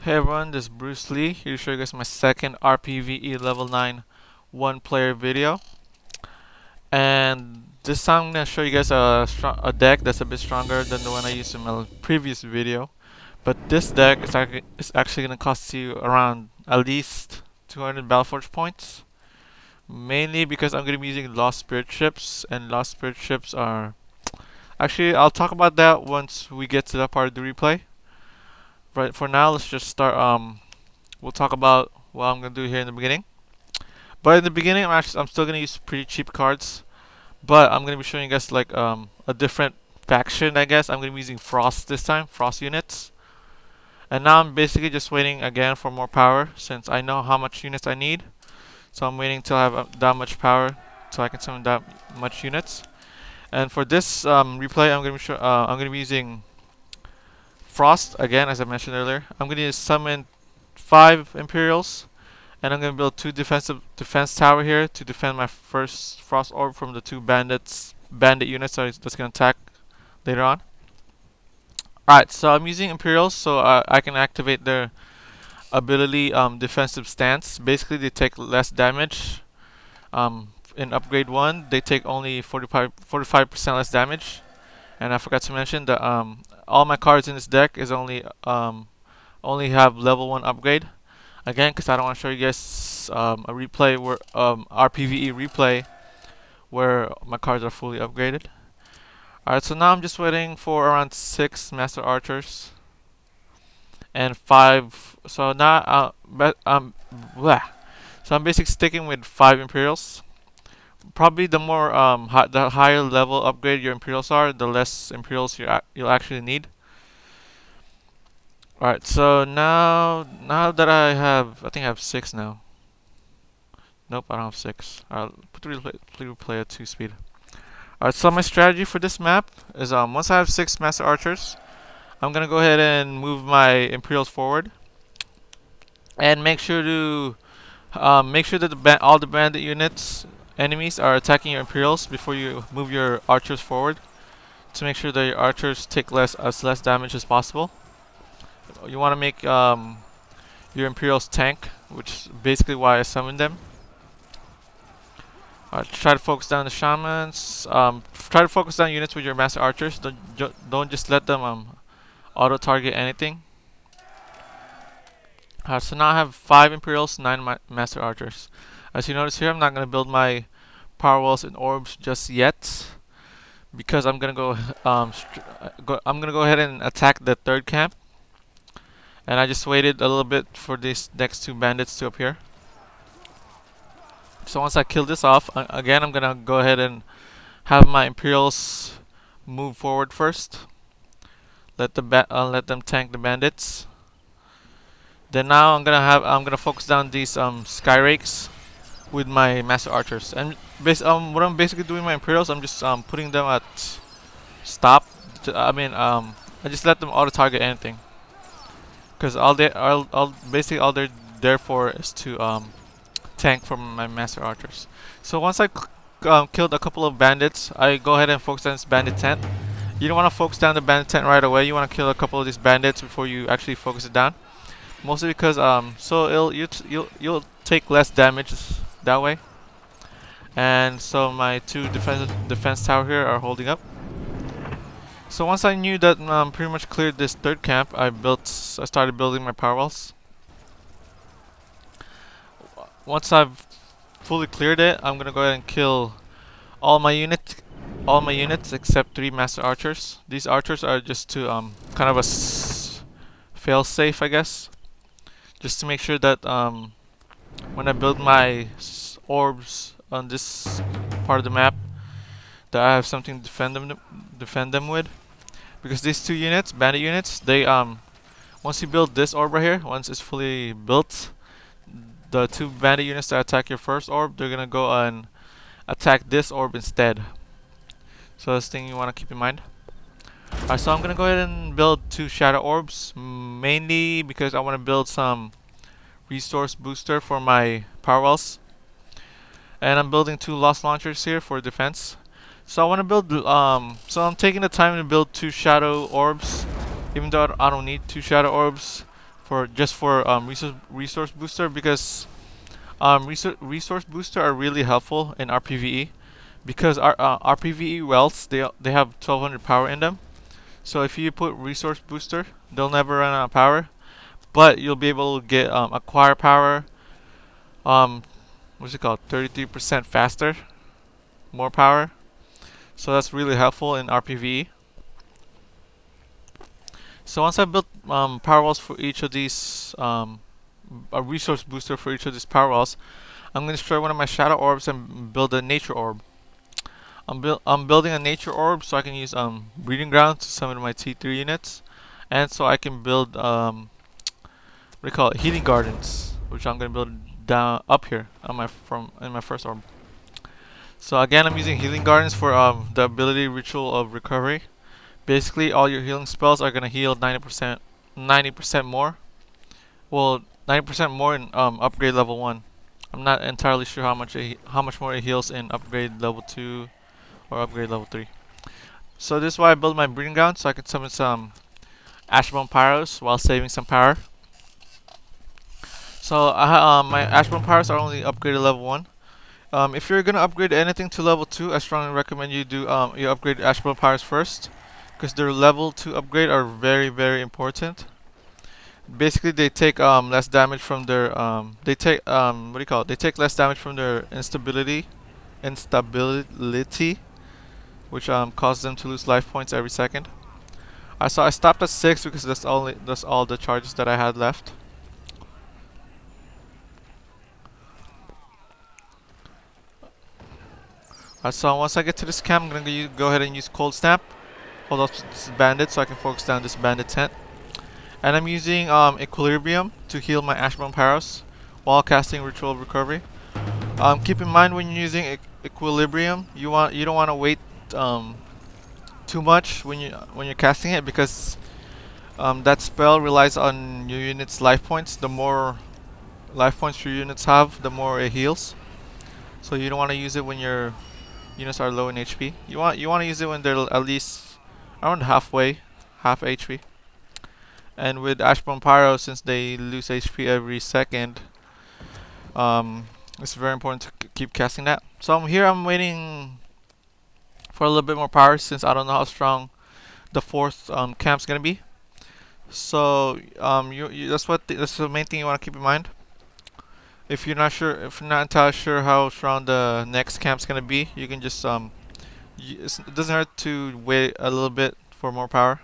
Hey everyone, this is BruisedLee here to show you guys my second RPvE level 9 one player video. And this time I'm going to show you guys a deck that's a bit stronger than the one I used in my previous video. But this deck is actually going to cost you around at least 200 BattleForge points. Mainly because I'm going to be using Lost Spirit Ships, and Lost Spirit Ships are... Actually, I'll talk about that once we get to that part of the replay. Right, for now, let's just start. We'll talk about what I'm gonna do here in the beginning. But in the beginning, I'm still gonna use pretty cheap cards. But I'm gonna be showing you guys like a different faction, I guess. I'm gonna be using Frost this time, Frost units. And now I'm basically just waiting again for more power, since I know how much units I need. So I'm waiting till I have that much power, so I can summon that much units. And for this replay, I'm gonna be using Frost again, as I mentioned earlier. I'm going to summon 5 Imperials, and I'm going to build 2 defense tower here to defend my first Frost Orb from the 2 bandit units that's going to attack later on. Alright, so I'm using Imperials so I can activate their ability Defensive Stance. Basically, they take less damage. In upgrade 1, they take only 45% less damage. And I forgot to mention that all my cards in this deck is only have level 1 upgrade. Again, because I don't want to show you guys a replay where RPvE replay where my cards are fully upgraded. Alright, so now I'm just waiting for around 6 Master Archers and 5. So now so I'm basically sticking with 5 Imperials. Probably the more the higher level upgrade your Imperials are, the less Imperials you'll actually need. Alright, so now that I think I have 6 now. Nope, I don't have 6. I'll put the replay at 2 speed. Alright, so my strategy for this map is once I have 6 Master Archers, I'm gonna go ahead and move my Imperials forward, and make sure that all the bandit units enemies are attacking your Imperials before you move your archers forward, to make sure that your archers take less damage as possible. You want to make your Imperials tank, which is basically why I summoned them. Try to focus down the shamans. Try to focus down units with your Master Archers. Don't just let them auto target anything. So now I have 5 Imperials, 9 Master Archers. As you notice here, I'm not going to build my power walls and orbs just yet, because I'm going to go ahead and attack the 3rd camp. And I just waited a little bit for these next 2 bandits to appear. So once I kill this off, again I'm going to go ahead and have my Imperials move forward first. Let them tank the bandits. Then now I'm gonna focus down these Sky Rakes with my Master Archers. And what I'm basically doing with my Imperials, I'm just putting them at stop. I just let them auto target anything, because basically all they're there for is to tank from my Master Archers. So once I killed a couple of bandits, I go ahead and focus on this bandit tent. You don't want to focus down the bandit tent right away. You want to kill a couple of these bandits before you actually focus it down. Mostly because you'll take less damage that way. And so my 2 defense tower here are holding up. So once I knew that pretty much cleared this 3rd camp, I started building my power walls. Once I've fully cleared it, I'm gonna go ahead and kill all my units except 3 Master Archers. These archers are just to kind of a fail safe, I guess. Just to make sure that when I build my orbs on this part of the map, that I have something to defend them with. Because these 2 units, bandit units, they once you build this orb right here, once it's fully built, the 2 bandit units that attack your first orb, they're gonna go and attack this orb instead. So that's the thing you want to keep in mind. So I'm gonna go ahead and build 2 Shadow Orbs, mainly because I want to build some resource booster for my power walls, and I'm building 2 Lost Launchers here for defense. So I want to build. So I'm taking the time to build 2 Shadow Orbs, even though I don't need 2 Shadow Orbs resource booster, because resource booster are really helpful in RPvE, because our RPvE wells, they have 1200 power in them. So if you put resource booster, they'll never run out of power, but you'll be able to get acquire power, what's it called, 33% faster, more power. So that's really helpful in RPvE. So once I built power walls for each of these, a resource booster for each of these power walls, I'm going to destroy one of my shadow orbs and build a nature orb. I'm building a nature orb so I can use breeding grounds to summon my T3 units, and so I can build what do you call it, healing gardens, which I'm going to build down up here on in my first orb. So again, I'm using healing gardens for the ability ritual of recovery. Basically, all your healing spells are going to heal 90% more. Well, 90% more in upgrade level 1. I'm not entirely sure how much more it heals in upgrade level 2 or upgrade level 3. So this is why I build my breeding ground, so I can summon some Ashbone Pyros while saving some power. So my Ashbone Pyros are only upgraded level 1. If you're gonna upgrade anything to level 2, I strongly recommend you do you upgrade Ashbone Pyros first, because their level 2 upgrade are very, very important. Basically, they take less damage from their they take what do you call it? They take less damage from their instability, which causes them to lose life points every second. So I stopped at 6 because that's all the charges that I had left. So once I get to this camp, I'm gonna go ahead and use Cold Snap. Hold up this bandit so I can focus down this bandit tent. And I'm using Equilibrium to heal my Ashbone Pyros while casting Ritual of Recovery. Keep in mind, when you're using Equilibrium, you don't want to wait too much when you're casting it, because that spell relies on your unit's life points. The more life points your units have, the more it heals. So you don't want to use it when your units are low in HP. You want to use it when they're at least around half HP. And with Ashbone Pyro, since they lose HP every second, it's very important to keep casting that. So I'm waiting for a little bit more power, since I don't know how strong the fourth camp's gonna be. So that's the main thing you want to keep in mind. If you're not entirely sure how strong the next camp's gonna be, you can just it doesn't hurt to wait a little bit for more power.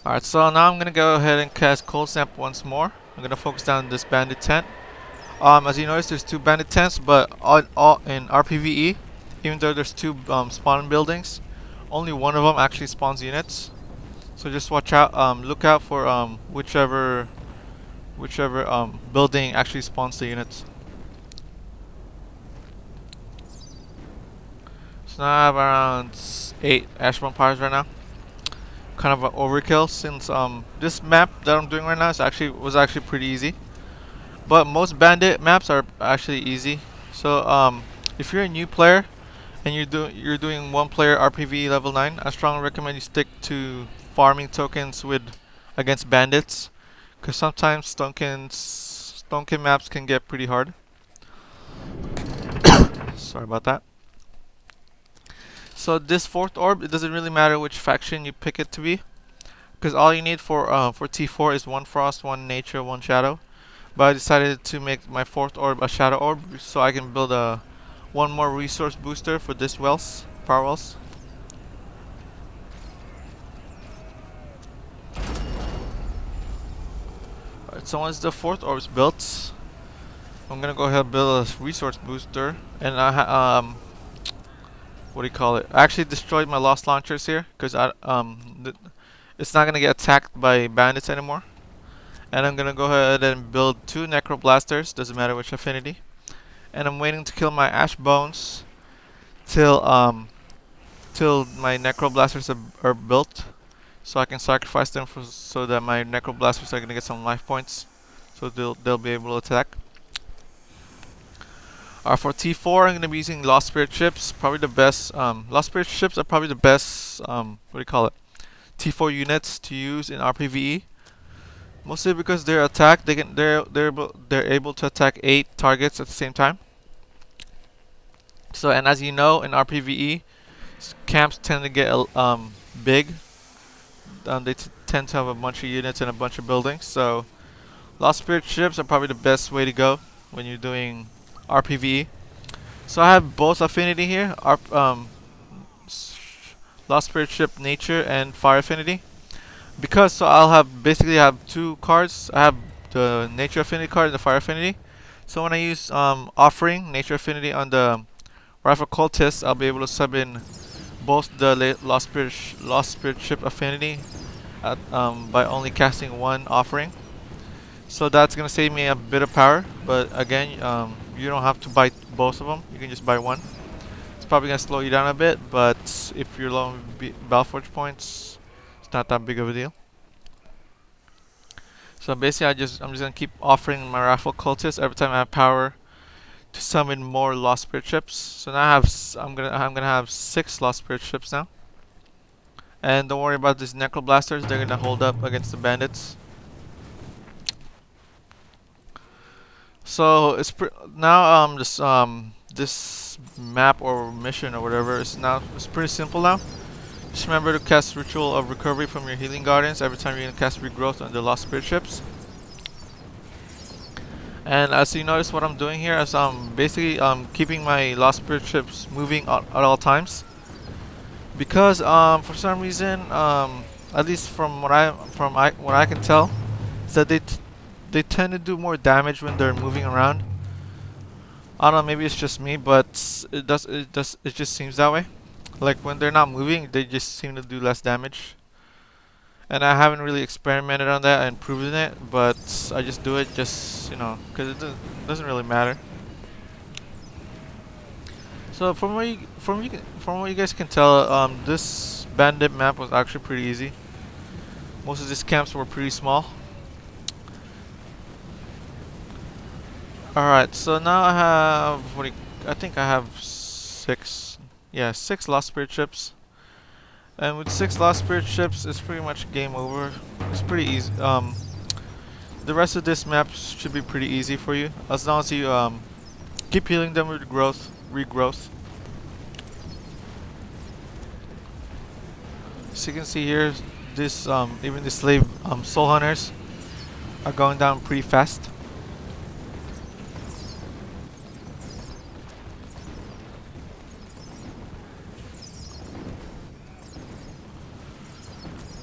Alright, so now I'm gonna go ahead and cast Cold Snap once more. I'm gonna focus down this bandit tent. As you notice, there's 2 bandit tents, but all in RPvE, even though there's 2 spawn buildings, only one of them actually spawns units. So just watch out, look out for whichever building actually spawns the units. So now I have around 8 Ashbone Pyros right now. Kind of an overkill, since this map that I'm doing right now was actually pretty easy. But most bandit maps are actually easy. So if you're a new player and you're doing 1-player RPvE level 9, I strongly recommend you stick to farming tokens against bandits, because sometimes Stonkin maps can get pretty hard. Sorry about that. So this 4th orb, it doesn't really matter which faction you pick it to be, because all you need for T4 is 1 frost, 1 nature, 1 shadow. But I decided to make my 4th orb a shadow orb, so I can build one more resource booster for this power wells. Alright, so once the 4th orb is built, I'm gonna go ahead and build a resource booster, and what do you call it? I actually destroyed my lost launchers here, because it's not gonna get attacked by bandits anymore. And I'm gonna go ahead and build 2 necroblasters, doesn't matter which affinity. And I'm waiting to kill my ash bones till my necroblasters are built, so I can sacrifice them so that my necroblasters are gonna get some life points, so they'll be able to attack. For T4, I'm going to be using Lost Spirit ships. Probably the best. Lost Spirit ships are probably the best. What do you call it? T4 units to use in RPvE. Mostly because their attack, they're able to attack 8 targets at the same time. So, and as you know, in RPvE, camps tend to get big. They tend to have a bunch of units and a bunch of buildings. So, Lost Spirit ships are probably the best way to go when you're doing RPvE. So I have both affinity here, Lost Spirit ship nature and fire affinity. Because so I'll have basically have 2 cards. I have the nature affinity card and the fire affinity. So when I use offering nature affinity on the rifle cultist, I'll be able to sub in both the Lost Spirit ship affinity at, by only casting 1 offering. So that's gonna save me a bit of power, but again, you don't have to buy both of them. You can just buy 1. It's probably gonna slow you down a bit, but if you're low on BattleForge points, it's not that big of a deal. So basically, I'm just gonna keep offering my rifle cultists every time I have power to summon more Lost Spirit ships. So now I'm gonna have 6 Lost Spirit ships now. And don't worry about these necroblasters; they're gonna hold up against the bandits. So it's now this map or mission or whatever it's pretty simple now. Just remember to cast Ritual of Recovery from your Healing Guardians every time you're gonna cast Regrowth on the Lost Spirit ships. And as you notice, what I'm doing here is I'm basically keeping my Lost Spirit ships moving at all times. Because for some reason, at least from what I can tell, is that they tend to do more damage when they're moving around. I don't know, maybe it's just me, but it just seems that way. Like when they're not moving, they just seem to do less damage. And I haven't really experimented on that and proven it, but I just do it just, you know, because it doesn't really matter. So from what you guys can tell, this bandit map was actually pretty easy. Most of these camps were pretty small. Alright, so now I have, I think I have 6 Lost Spirit ships. And with 6 Lost Spirit ships, it's pretty much game over. It's pretty easy. The rest of this map should be pretty easy for you, as long as you keep healing them with regrowth. So you can see here, this even the slave soul hunters are going down pretty fast.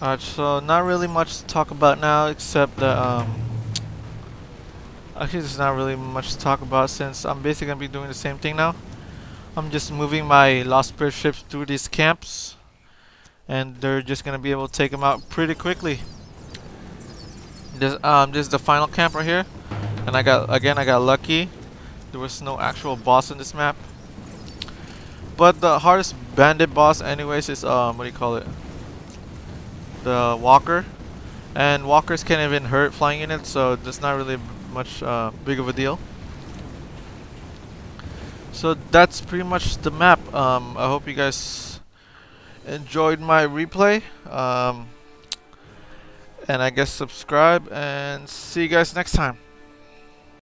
Alright, so not really much to talk about now, except that actually there's not really much to talk about since I'm basically gonna be doing the same thing now. I'm just moving my Lost Spirit ships through these camps, and they're just gonna be able to take them out pretty quickly. This is the final camp right here, and I got lucky. There was no actual boss in this map, but the hardest bandit boss anyways is what do you call it? The walker, and walkers can't even hurt flying units, so that's not really much big of a deal. So that's pretty much the map. I hope you guys enjoyed my replay, and I guess subscribe, and see you guys next time.